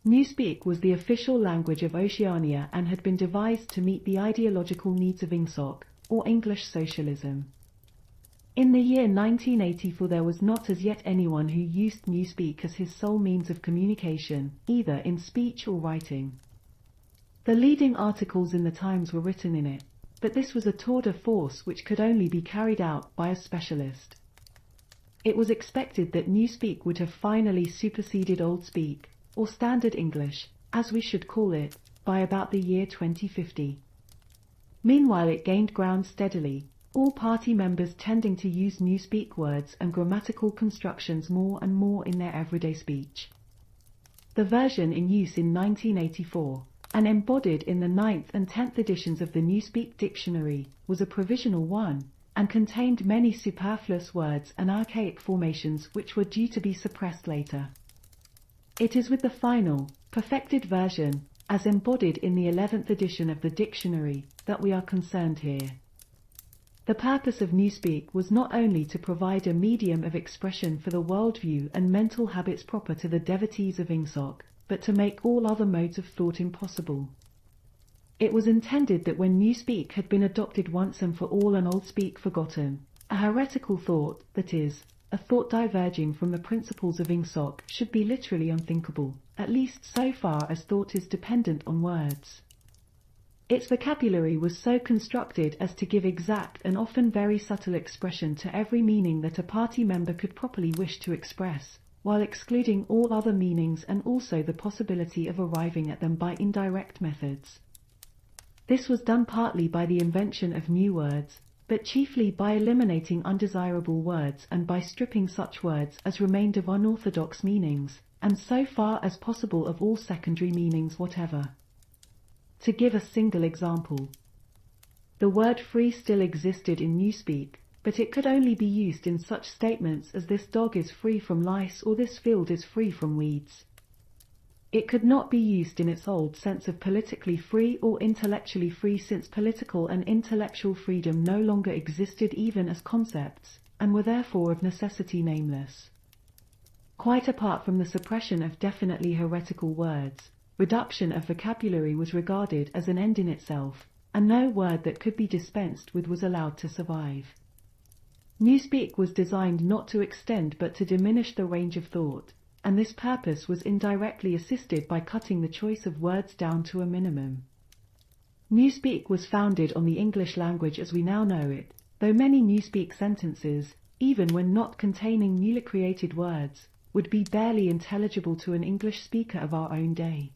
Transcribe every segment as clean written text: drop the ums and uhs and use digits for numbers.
Newspeak was the official language of Oceania and had been devised to meet the ideological needs of INGSOC, or English socialism. In the year 1984 there was not as yet anyone who used Newspeak as his sole means of communication, either in speech or writing. The leading articles in the Times were written in it, but this was a tour de force which could only be carried out by a specialist. It was expected that Newspeak would have finally superseded Old Speak, or Standard English, as we should call it, by about the year 2050. Meanwhile it gained ground steadily, all party members tending to use Newspeak words and grammatical constructions more and more in their everyday speech. The version in use in 1984, and embodied in the 9th and 10th editions of the Newspeak dictionary, was a provisional one, and contained many superfluous words and archaic formations which were due to be suppressed later. It is with the final, perfected version, as embodied in the 11th edition of the dictionary, that we are concerned here. The purpose of Newspeak was not only to provide a medium of expression for the worldview and mental habits proper to the devotees of INGSOC, but to make all other modes of thought impossible. It was intended that when Newspeak had been adopted once and for all and Old Speak forgotten, a heretical thought, that is, a thought diverging from the principles of INGSOC, should be literally unthinkable, at least so far as thought is dependent on words. Its vocabulary was so constructed as to give exact and often very subtle expression to every meaning that a party member could properly wish to express, while excluding all other meanings and also the possibility of arriving at them by indirect methods. This was done partly by the invention of new words, but chiefly by eliminating undesirable words and by stripping such words as remained of unorthodox meanings, and so far as possible of all secondary meanings whatever. To give a single example, the word free still existed in Newspeak, but it could only be used in such statements as this dog is free from lice or this field is free from weeds. It could not be used in its old sense of politically free or intellectually free, since political and intellectual freedom no longer existed even as concepts, and were therefore of necessity nameless. Quite apart from the suppression of definitely heretical words, reduction of vocabulary was regarded as an end in itself, and no word that could be dispensed with was allowed to survive. Newspeak was designed not to extend but to diminish the range of thought, and this purpose was indirectly assisted by cutting the choice of words down to a minimum. Newspeak was founded on the English language as we now know it, though many Newspeak sentences, even when not containing newly created words, would be barely intelligible to an English speaker of our own day.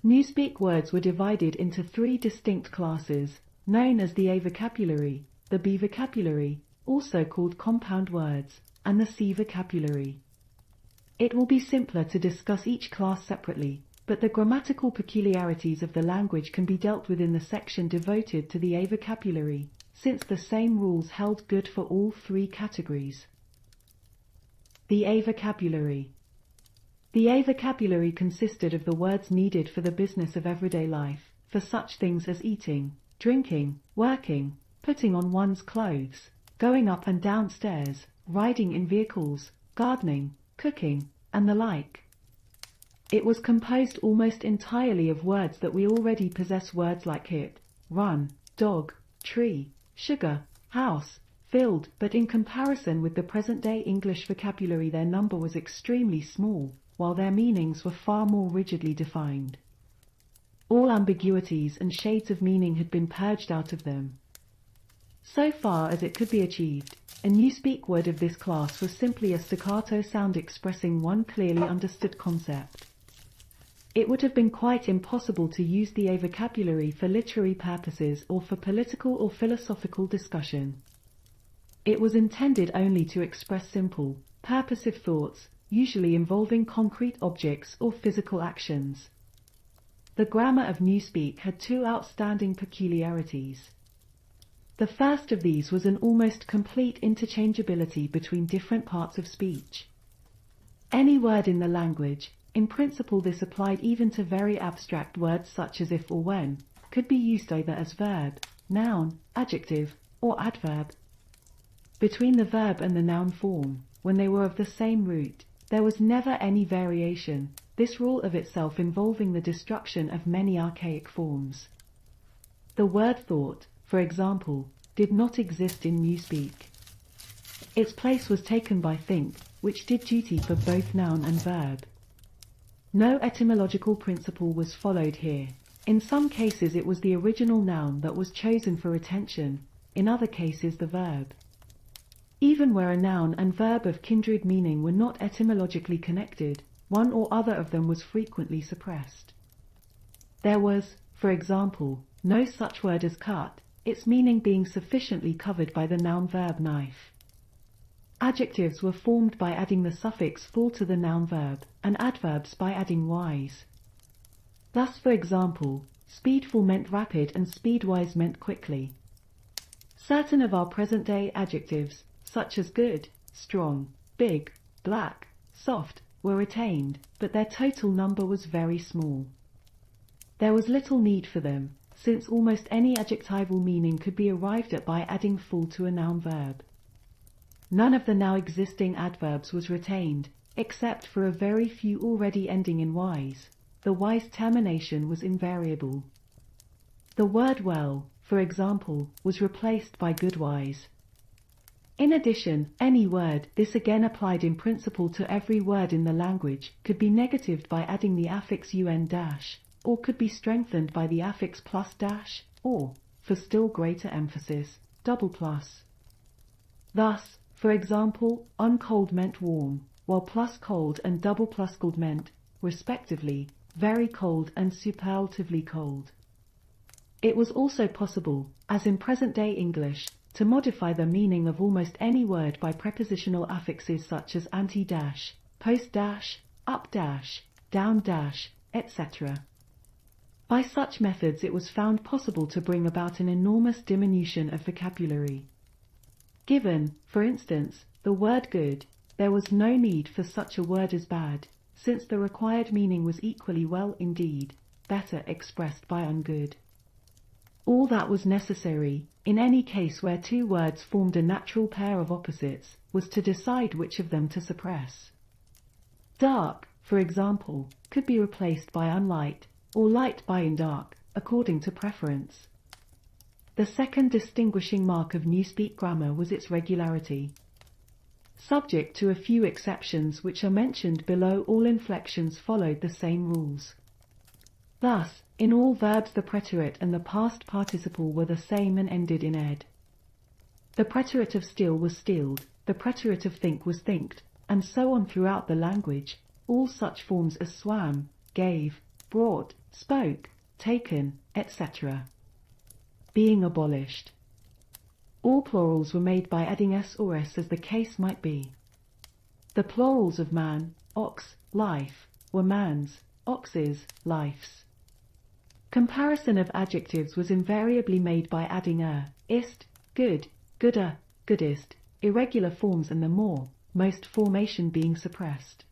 Newspeak words were divided into 3 distinct classes, known as the A vocabulary, the B vocabulary, also called compound words, and the C vocabulary. It will be simpler to discuss each class separately, but the grammatical peculiarities of the language can be dealt with in the section devoted to the A vocabulary, since the same rules held good for all 3 categories. The A vocabulary. The A vocabulary consisted of the words needed for the business of everyday life, for such things as eating, drinking, working, putting on one's clothes, going up and down stairs, riding in vehicles, gardening, cooking, and the like. It was composed almost entirely of words that we already possess, words like hit, run, dog, tree, sugar, house, field, but in comparison with the present-day English vocabulary their number was extremely small, while their meanings were far more rigidly defined. All ambiguities and shades of meaning had been purged out of them. So far as it could be achieved, a Newspeak word of this class was simply a staccato sound expressing one clearly understood concept. It would have been quite impossible to use the A vocabulary for literary purposes or for political or philosophical discussion. It was intended only to express simple, purposive thoughts, usually involving concrete objects or physical actions. The grammar of Newspeak had 2 outstanding peculiarities. The first of these was an almost complete interchangeability between different parts of speech. Any word in the language, in principle this applied even to very abstract words such as if or when, could be used either as verb, noun, adjective, or adverb. Between the verb and the noun form, when they were of the same root, there was never any variation, this rule of itself involving the destruction of many archaic forms. The word thought, for example, did not exist in Newspeak. Its place was taken by think, which did duty for both noun and verb. No etymological principle was followed here. In some cases it was the original noun that was chosen for retention, in other cases the verb. Even where a noun and verb of kindred meaning were not etymologically connected, one or other of them was frequently suppressed. There was, for example, no such word as cut, its meaning being sufficiently covered by the noun-verb knife. Adjectives were formed by adding the suffix "full" to the noun-verb, and adverbs by adding "wise." Thus, for example, speedful meant rapid and speedwise meant quickly. Certain of our present-day adjectives, such as good, strong, big, black, soft, were retained, but their total number was very small. There was little need for them, since almost any adjectival meaning could be arrived at by adding "full" to a noun-verb. None of the now existing adverbs was retained, except for a very few already ending in "wise." The wise termination was invariable. The word well, for example, was replaced by goodwise. In addition, any word, this again applied in principle to every word in the language, could be negatived by adding the affix un-, or could be strengthened by the affix plus dash, or, for still greater emphasis, double plus. Thus, for example, uncold meant warm, while plus cold and double plus cold meant, respectively, very cold and superlatively cold. It was also possible, as in present-day English, to modify the meaning of almost any word by prepositional affixes such as anti-dash, post-dash, up-dash, down-dash, etc. By such methods it was found possible to bring about an enormous diminution of vocabulary. Given, for instance, the word good, there was no need for such a word as bad, since the required meaning was equally well, indeed, better expressed by ungood. All that was necessary, in any case where two words formed a natural pair of opposites, was to decide which of them to suppress. Dark, for example, could be replaced by unlight, or light by undark, according to preference. The second distinguishing mark of Newspeak grammar was its regularity. Subject to a few exceptions which are mentioned below, all inflections followed the same rules. Thus, in all verbs the preterite and the past participle were the same and ended in ed. The preterite of still was stilled, the preterite of think was thinked, and so on throughout the language, all such forms as swam, gave, brought, spoke, taken, etc. being abolished. All plurals were made by adding s or s as the case might be. The plurals of man, ox, life, were mans, oxes, lifes. Comparison of adjectives was invariably made by adding ist, good, gooder, goodest, irregular forms, and the most formation being suppressed.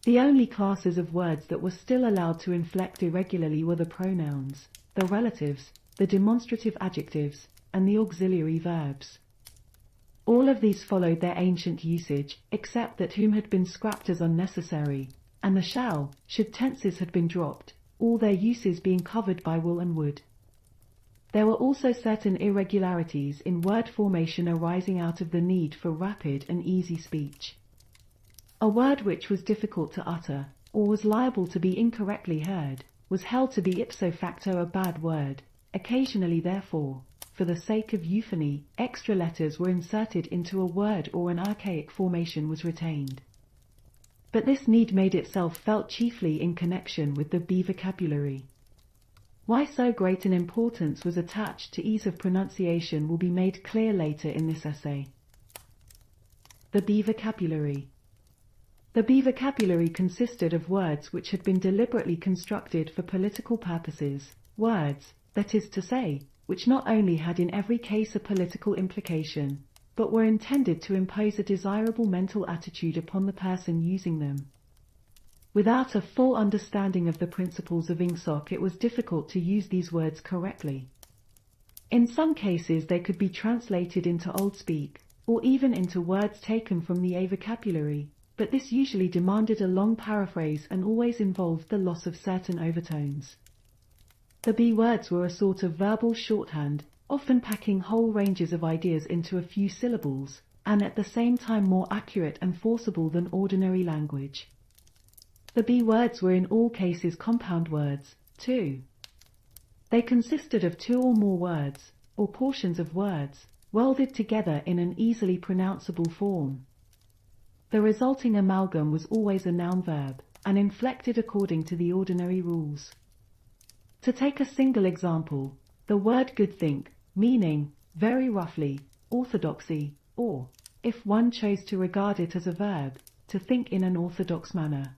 The only classes of words that were still allowed to inflect irregularly were the pronouns, the relatives, the demonstrative adjectives, and the auxiliary verbs. All of these followed their ancient usage, except that whom had been scrapped as unnecessary, and the shall, should tenses had been dropped, all their uses being covered by will and would. There were also certain irregularities in word formation arising out of the need for rapid and easy speech. A word which was difficult to utter, or was liable to be incorrectly heard, was held to be ipso facto a bad word. Occasionally, therefore, for the sake of euphony, extra letters were inserted into a word or an archaic formation was retained. But this need made itself felt chiefly in connection with the B vocabulary. Why so great an importance was attached to ease of pronunciation will be made clear later in this essay. The B vocabulary. The B vocabulary consisted of words which had been deliberately constructed for political purposes, words, that is to say, which not only had in every case a political implication, but were intended to impose a desirable mental attitude upon the person using them. Without a full understanding of the principles of Ingsoc, it was difficult to use these words correctly. In some cases they could be translated into Old Speak, or even into words taken from the A vocabulary, but this usually demanded a long paraphrase and always involved the loss of certain overtones. The B words were a sort of verbal shorthand, often packing whole ranges of ideas into a few syllables, and at the same time more accurate and forcible than ordinary language. The B words were in all cases compound words, too. They consisted of two or more words, or portions of words, welded together in an easily pronounceable form. The resulting amalgam was always a noun-verb, and inflected according to the ordinary rules. To take a single example, the word good think, meaning, very roughly, orthodoxy, or, if one chose to regard it as a verb, to think in an orthodox manner.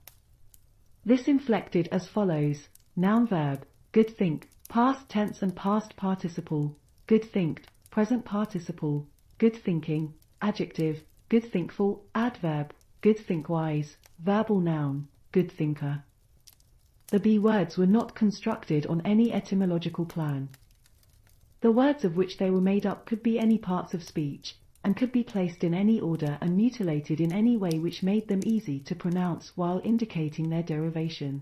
This inflected as follows: noun-verb, good think, past tense and past participle, good thinked, present participle, good thinking, adjective, good thinkful, adverb, good thinkwise, verbal noun, good thinker. The B words were not constructed on any etymological plan. The words of which they were made up could be any parts of speech, and could be placed in any order and mutilated in any way which made them easy to pronounce while indicating their derivation.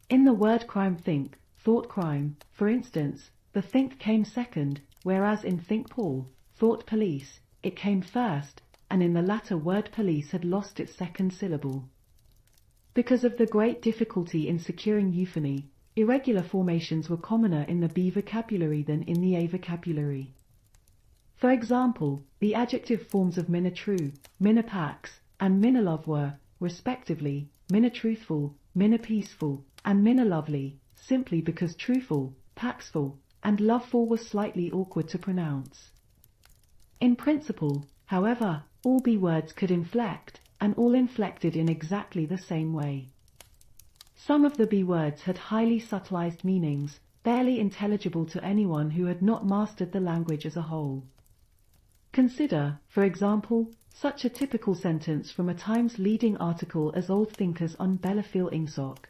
In the word crime think, thought crime, for instance, the think came second, whereas in think Paul, thought police, it came first, and in the latter word police had lost its second syllable. Because of the great difficulty in securing euphony, irregular formations were commoner in the B vocabulary than in the A vocabulary. For example, the adjective forms of minna true, minna pax, and minna love were, respectively, minna truthful, minna peaceful, and minna lovely, simply because truthful, paxful, and loveful were slightly awkward to pronounce. In principle, however, all B words could inflect, and all inflected in exactly the same way. Some of the B words had highly subtilized meanings, barely intelligible to anyone who had not mastered the language as a whole. Consider, for example, such a typical sentence from a Times leading article as Old Thinkers on Bellefield Ingsoc.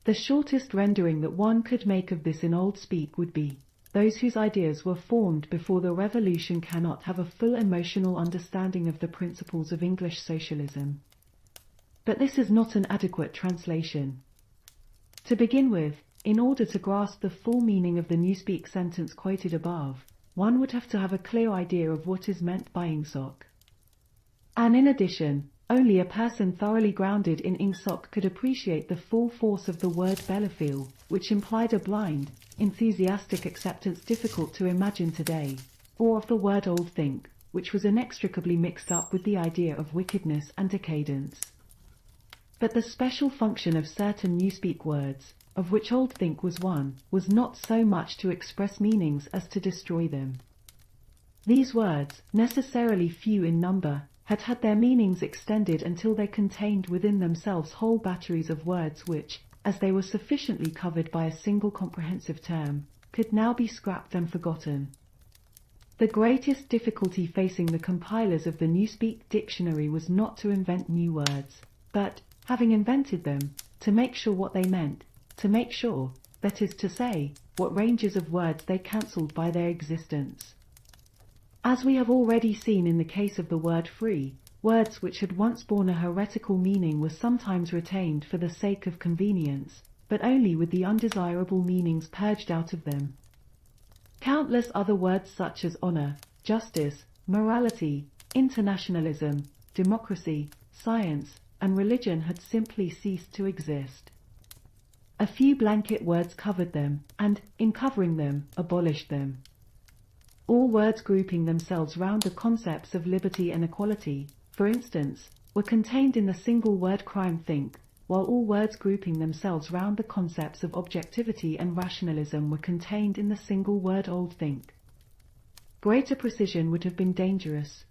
The shortest rendering that one could make of this in old speak would be, those whose ideas were formed before the revolution cannot have a full emotional understanding of the principles of English socialism. But this is not an adequate translation. To begin with, in order to grasp the full meaning of the Newspeak sentence quoted above, one would have to have a clear idea of what is meant by Ingsoc. And in addition, only a person thoroughly grounded in Ingsoc could appreciate the full force of the word Bellefield, which implied a blind, enthusiastic acceptance difficult to imagine today, or of the word old think, which was inextricably mixed up with the idea of wickedness and decadence. But the special function of certain Newspeak words, of which old think was one, was not so much to express meanings as to destroy them. These words, necessarily few in number, had had their meanings extended until they contained within themselves whole batteries of words which, as they were sufficiently covered by a single comprehensive term, could now be scrapped and forgotten. The greatest difficulty facing the compilers of the Newspeak dictionary was not to invent new words, but, having invented them, to make sure what they meant, to make sure, that is to say, what ranges of words they cancelled by their existence. As we have already seen in the case of the word free, words which had once borne a heretical meaning were sometimes retained for the sake of convenience, but only with the undesirable meanings purged out of them. Countless other words such as honor, justice, morality, internationalism, democracy, science, and religion had simply ceased to exist. A few blanket words covered them, and, in covering them, abolished them. All words grouping themselves round the concepts of liberty and equality, for instance, were contained in the single word crime think, while all words grouping themselves round the concepts of objectivity and rationalism were contained in the single word old think. Greater precision would have been dangerous.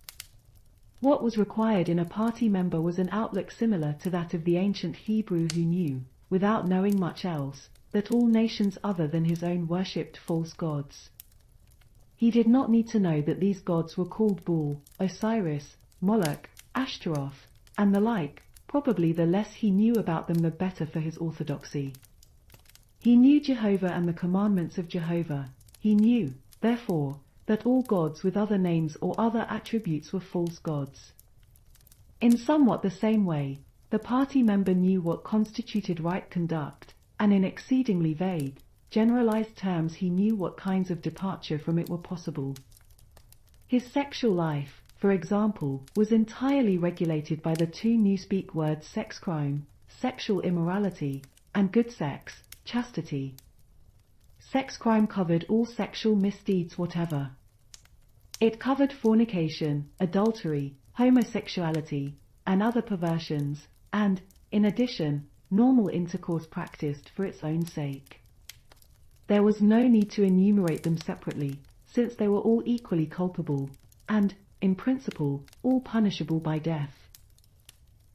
What was required in a party member was an outlook similar to that of the ancient Hebrew who knew, without knowing much else, that all nations other than his own worshipped false gods. He did not need to know that these gods were called Baal, Osiris, Moloch, Ashtaroth, and the like. Probably the less he knew about them the better for his orthodoxy. He knew Jehovah and the commandments of Jehovah. He knew, therefore, that all gods with other names or other attributes were false gods. In somewhat the same way, the party member knew what constituted right conduct, and in exceedingly vague, generalized terms he knew what kinds of departure from it were possible. His sexual life, for example, was entirely regulated by the two Newspeak words sex crime, sexual immorality, and good sex, chastity. Sex crime covered all sexual misdeeds whatever. It covered fornication, adultery, homosexuality, and other perversions, and, in addition, normal intercourse practiced for its own sake. There was no need to enumerate them separately, since they were all equally culpable, and, in principle, all punishable by death.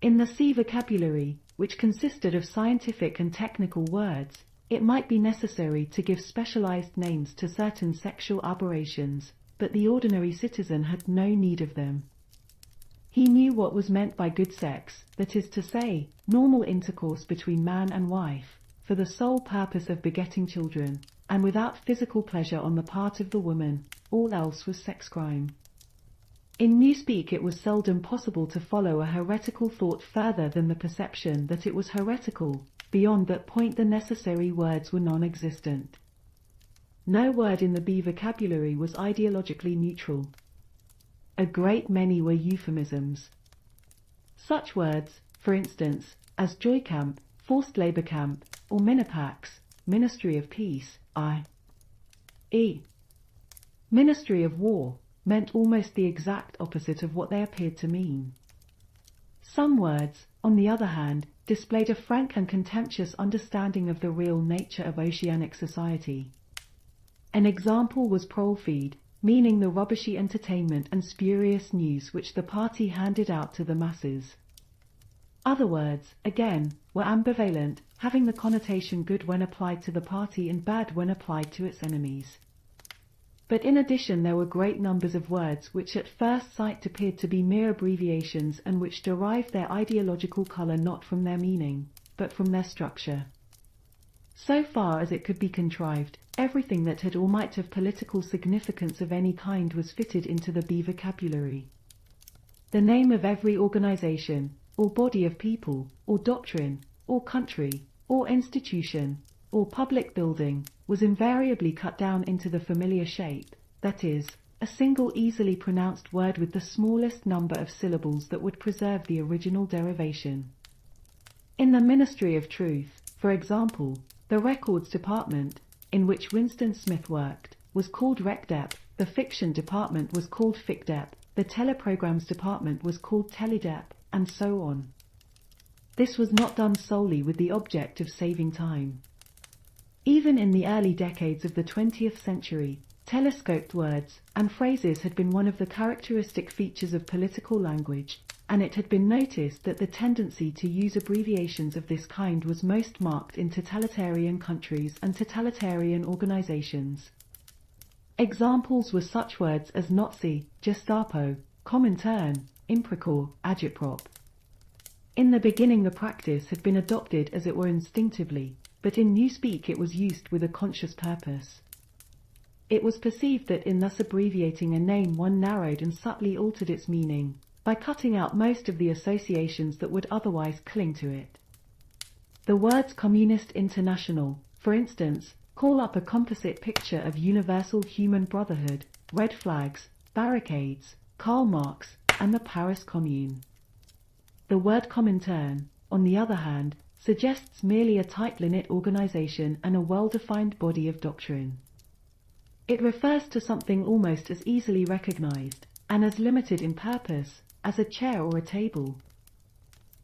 In the C vocabulary, which consisted of scientific and technical words, it might be necessary to give specialized names to certain sexual aberrations, but the ordinary citizen had no need of them. He knew what was meant by good sex, that is to say, normal intercourse between man and wife, for the sole purpose of begetting children, and without physical pleasure on the part of the woman. All else was sex crime. In Newspeak it was seldom possible to follow a heretical thought further than the perception that it was heretical. Beyond that point the necessary words were non-existent. No word in the B vocabulary was ideologically neutral. A great many were euphemisms. Such words, for instance, as joy camp, forced labor camp, or Minipax, Ministry of Peace, i.e. Ministry of War, meant almost the exact opposite of what they appeared to mean. Some words, on the other hand, displayed a frank and contemptuous understanding of the real nature of oceanic society. An example was prolfeed, meaning the rubbishy entertainment and spurious news which the party handed out to the masses. Other words, again, were ambivalent, having the connotation good when applied to the party and bad when applied to its enemies. But in addition there were great numbers of words which at first sight appeared to be mere abbreviations and which derived their ideological color not from their meaning, but from their structure. So far as it could be contrived, everything that had or might have political significance of any kind was fitted into the B vocabulary. The name of every organization, or body of people, or doctrine, or country, or institution, or public building, was invariably cut down into the familiar shape, that is, a single easily pronounced word with the smallest number of syllables that would preserve the original derivation. In the Ministry of Truth, for example, the Records Department, in which Winston Smith worked, was called RecDep, the Fiction Department was called FicDep, the Teleprograms Department was called TeleDep, and so on. This was not done solely with the object of saving time. Even in the early decades of the 20th century, telescoped words and phrases had been one of the characteristic features of political language, and it had been noticed that the tendency to use abbreviations of this kind was most marked in totalitarian countries and totalitarian organizations. Examples were such words as Nazi, Gestapo, Comintern, Imprecaur, Agitprop. In the beginning the practice had been adopted as it were instinctively, but in Newspeak it was used with a conscious purpose. It was perceived that in thus abbreviating a name one narrowed and subtly altered its meaning, by cutting out most of the associations that would otherwise cling to it. The words Communist International, for instance, call up a composite picture of universal human brotherhood, red flags, barricades, Karl Marx, and the Paris Commune. The word Comintern, on the other hand, suggests merely a tightly knit organization and a well-defined body of doctrine. It refers to something almost as easily recognized, and as limited in purpose, as a chair or a table.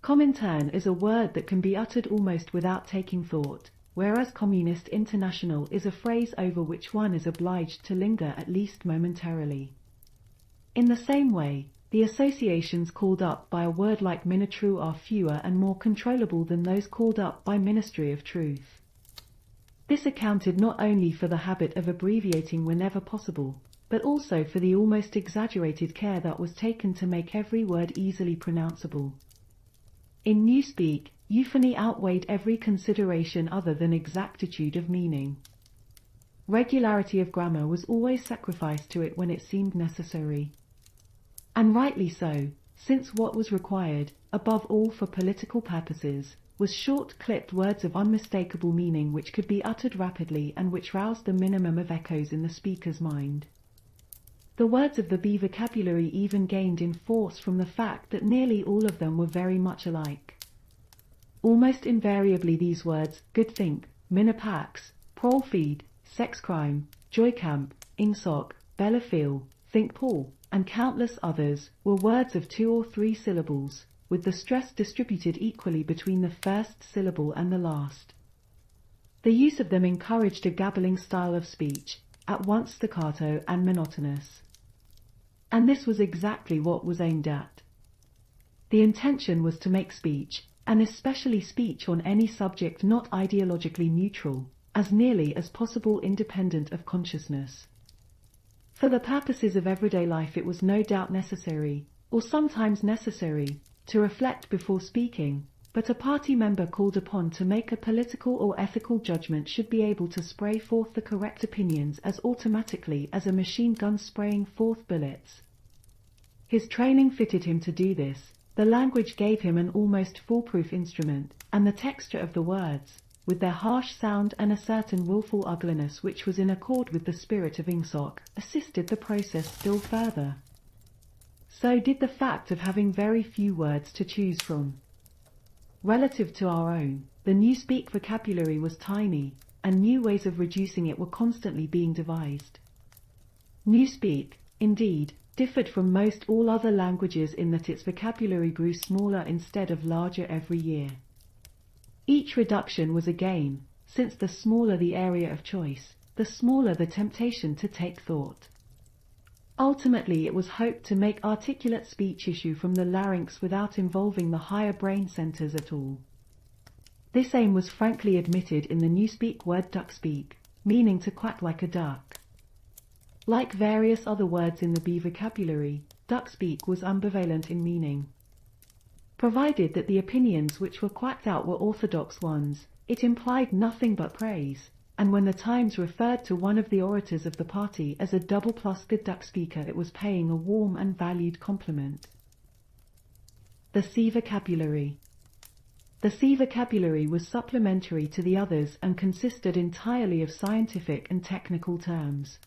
Comintern is a word that can be uttered almost without taking thought, whereas Communist International is a phrase over which one is obliged to linger at least momentarily. In the same way, the associations called up by a word like Minitru are fewer and more controllable than those called up by Ministry of Truth. This accounted not only for the habit of abbreviating whenever possible, but also for the almost exaggerated care that was taken to make every word easily pronounceable. In Newspeak, euphony outweighed every consideration other than exactitude of meaning. Regularity of grammar was always sacrificed to it when it seemed necessary. And rightly so, since what was required, above all for political purposes, was short, clipped words of unmistakable meaning which could be uttered rapidly and which roused the minimum of echoes in the speaker's mind. The words of the B vocabulary even gained in force from the fact that nearly all of them were very much alike. Almost invariably these words, good think, minapax, prol feed, sex crime, joy camp, ingsoc, bella feel, think Paul, and countless others, were words of 2 or 3 syllables, with the stress distributed equally between the first syllable and the last. The use of them encouraged a gabbling style of speech, at once staccato and monotonous. And this was exactly what was aimed at. The intention was to make speech, and especially speech on any subject not ideologically neutral, as nearly as possible independent of consciousness. For the purposes of everyday life it was no doubt necessary, or sometimes necessary, to reflect before speaking, but a party member called upon to make a political or ethical judgment should be able to spray forth the correct opinions as automatically as a machine gun spraying forth bullets. His training fitted him to do this, the language gave him an almost foolproof instrument, and the texture of the words, with their harsh sound and a certain willful ugliness which was in accord with the spirit of ingsoc, assisted the process still further. So did the fact of having very few words to choose from. Relative to our own, the Newspeak vocabulary was tiny, and new ways of reducing it were constantly being devised. Newspeak, indeed, differed from most all other languages in that its vocabulary grew smaller instead of larger every year. Each reduction was a gain, since the smaller the area of choice, the smaller the temptation to take thought. Ultimately it was hoped to make articulate speech issue from the larynx without involving the higher brain centers at all. This aim was frankly admitted in the Newspeak word duckspeak, meaning to quack like a duck. Like various other words in the B vocabulary, duckspeak was ambivalent in meaning. Provided that the opinions which were quacked out were orthodox ones, it implied nothing but praise, and when the Times referred to one of the orators of the party as a double-plus good duck speaker it was paying a warm and valued compliment. The C vocabulary. The C vocabulary was supplementary to the others and consisted entirely of scientific and technical terms.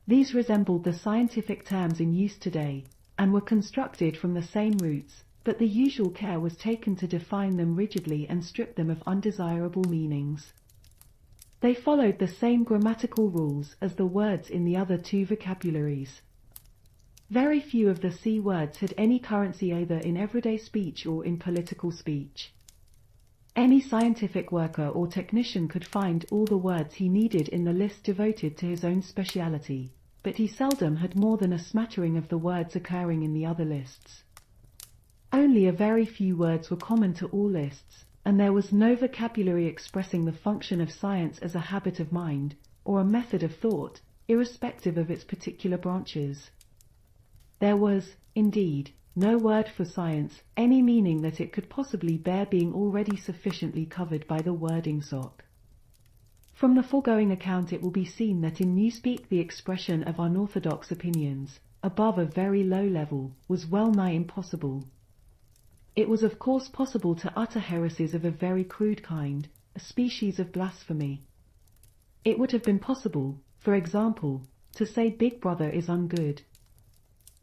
These resembled the scientific terms in use today, and were constructed from the same roots, but the usual care was taken to define them rigidly and strip them of undesirable meanings. They followed the same grammatical rules as the words in the other 2 vocabularies. Very few of the C words had any currency either in everyday speech or in political speech. Any scientific worker or technician could find all the words he needed in the list devoted to his own speciality, but he seldom had more than a smattering of the words occurring in the other lists. Only a very few words were common to all lists, and there was no vocabulary expressing the function of science as a habit of mind, or a method of thought, irrespective of its particular branches. There was, indeed, no word for science, any meaning that it could possibly bear being already sufficiently covered by the word ingsoc. From the foregoing account it will be seen that in Newspeak the expression of unorthodox opinions, above a very low level, was well nigh impossible. It was of course possible to utter heresies of a very crude kind, a species of blasphemy. It would have been possible, for example, to say Big Brother is ungood.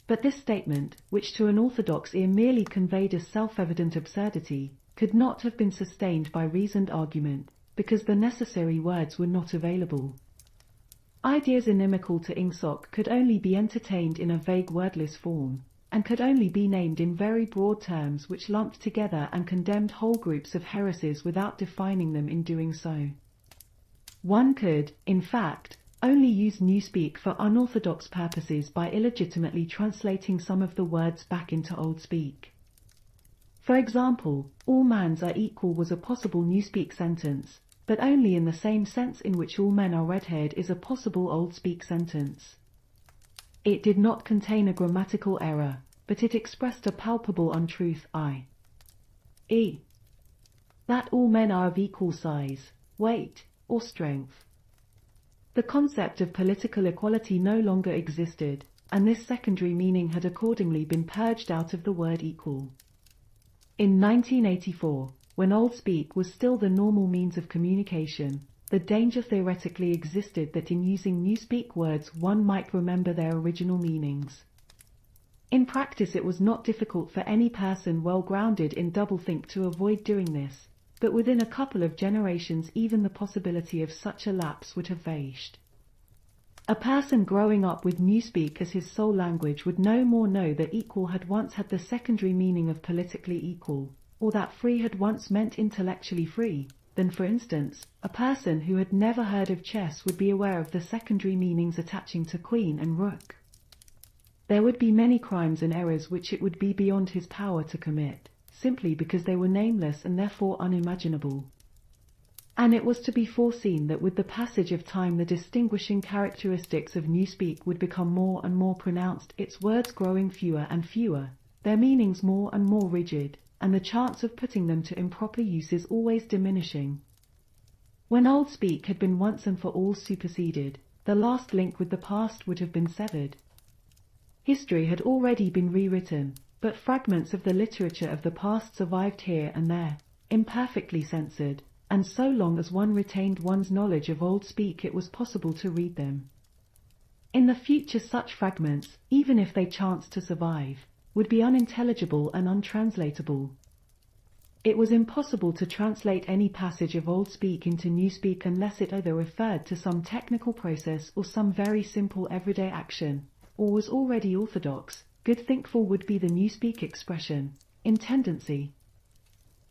But this statement, which to an orthodox ear merely conveyed a self-evident absurdity, could not have been sustained by reasoned argument, because the necessary words were not available. Ideas inimical to ingsoc could only be entertained in a vague wordless form, and could only be named in very broad terms which lumped together and condemned whole groups of heresies without defining them in doing so. One could, in fact, only use Newspeak for unorthodox purposes by illegitimately translating some of the words back into Old Speak. For example, all mans are equal was a possible Newspeak sentence, but only in the same sense in which all men are red-haired is a possible Old Speak sentence. It did not contain a grammatical error, but it expressed a palpable untruth, i.e. that all men are of equal size, weight, or strength. The concept of political equality no longer existed, and this secondary meaning had accordingly been purged out of the word equal. In 1984, when Old Speak was still the normal means of communication, the danger theoretically existed that in using Newspeak words one might remember their original meanings. In practice it was not difficult for any person well grounded in doublethink to avoid doing this, but within a couple of generations even the possibility of such a lapse would have vanished. A person growing up with Newspeak as his sole language would no more know that equal had once had the secondary meaning of politically equal, or that free had once meant intellectually free, than, for instance, a person who had never heard of chess would be aware of the secondary meanings attaching to queen and rook. There would be many crimes and errors which it would be beyond his power to commit, simply because they were nameless and therefore unimaginable. And it was to be foreseen that with the passage of time the distinguishing characteristics of Newspeak would become more and more pronounced, its words growing fewer and fewer, their meanings more and more rigid, and the chance of putting them to improper uses always diminishing. When Old Speak had been once and for all superseded, the last link with the past would have been severed. History had already been rewritten, but fragments of the literature of the past survived here and there, imperfectly censored, and so long as one retained one's knowledge of Old Speak it was possible to read them. In the future such fragments, even if they chanced to survive, would be unintelligible and untranslatable. It was impossible to translate any passage of Old Speak into Newspeak unless it either referred to some technical process or some very simple everyday action, or was already orthodox. Good thinkful would be the Newspeak expression, in tendency.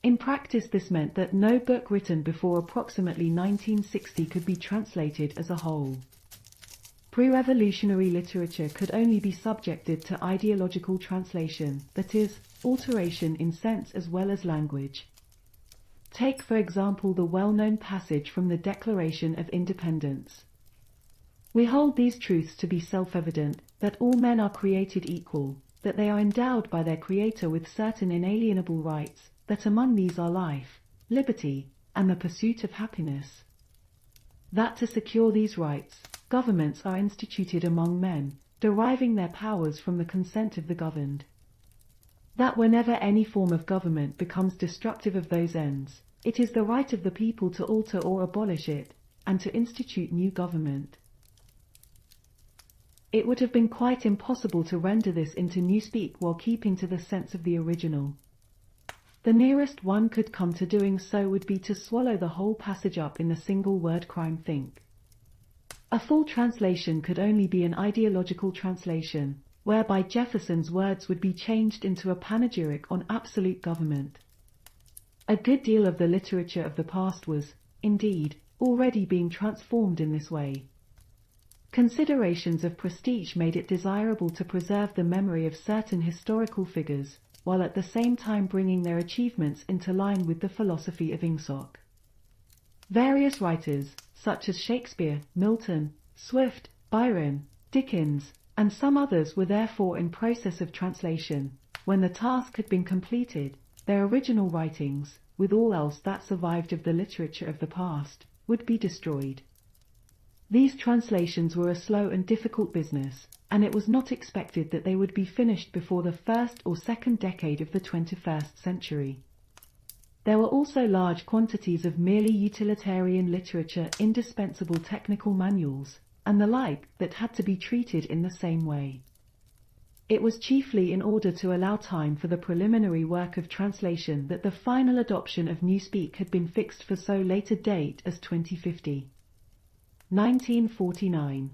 In practice this meant that no book written before approximately 1960 could be translated as a whole. Pre-revolutionary literature could only be subjected to ideological translation, that is, alteration in sense as well as language. Take for example the well-known passage from the Declaration of Independence. We hold these truths to be self-evident, that all men are created equal, that they are endowed by their Creator with certain inalienable rights, that among these are life, liberty, and the pursuit of happiness. That to secure these rights, governments are instituted among men, deriving their powers from the consent of the governed. That whenever any form of government becomes destructive of those ends, it is the right of the people to alter or abolish it, and to institute new government. It would have been quite impossible to render this into Newspeak while keeping to the sense of the original. The nearest one could come to doing so would be to swallow the whole passage up in the single word crime think. A full translation could only be an ideological translation, whereby Jefferson's words would be changed into a panegyric on absolute government. A good deal of the literature of the past was, indeed, already being transformed in this way. Considerations of prestige made it desirable to preserve the memory of certain historical figures, while at the same time bringing their achievements into line with the philosophy of Ingsoc. Various writers, such as Shakespeare, Milton, Swift, Byron, Dickens, and some others were therefore in process of translation. When the task had been completed, their original writings, with all else that survived of the literature of the past, would be destroyed. These translations were a slow and difficult business, and it was not expected that they would be finished before the first or second decade of the 21st century. There were also large quantities of merely utilitarian literature, indispensable technical manuals, and the like that had to be treated in the same way. It was chiefly in order to allow time for the preliminary work of translation that the final adoption of Newspeak had been fixed for so late a date as 2050. 1949.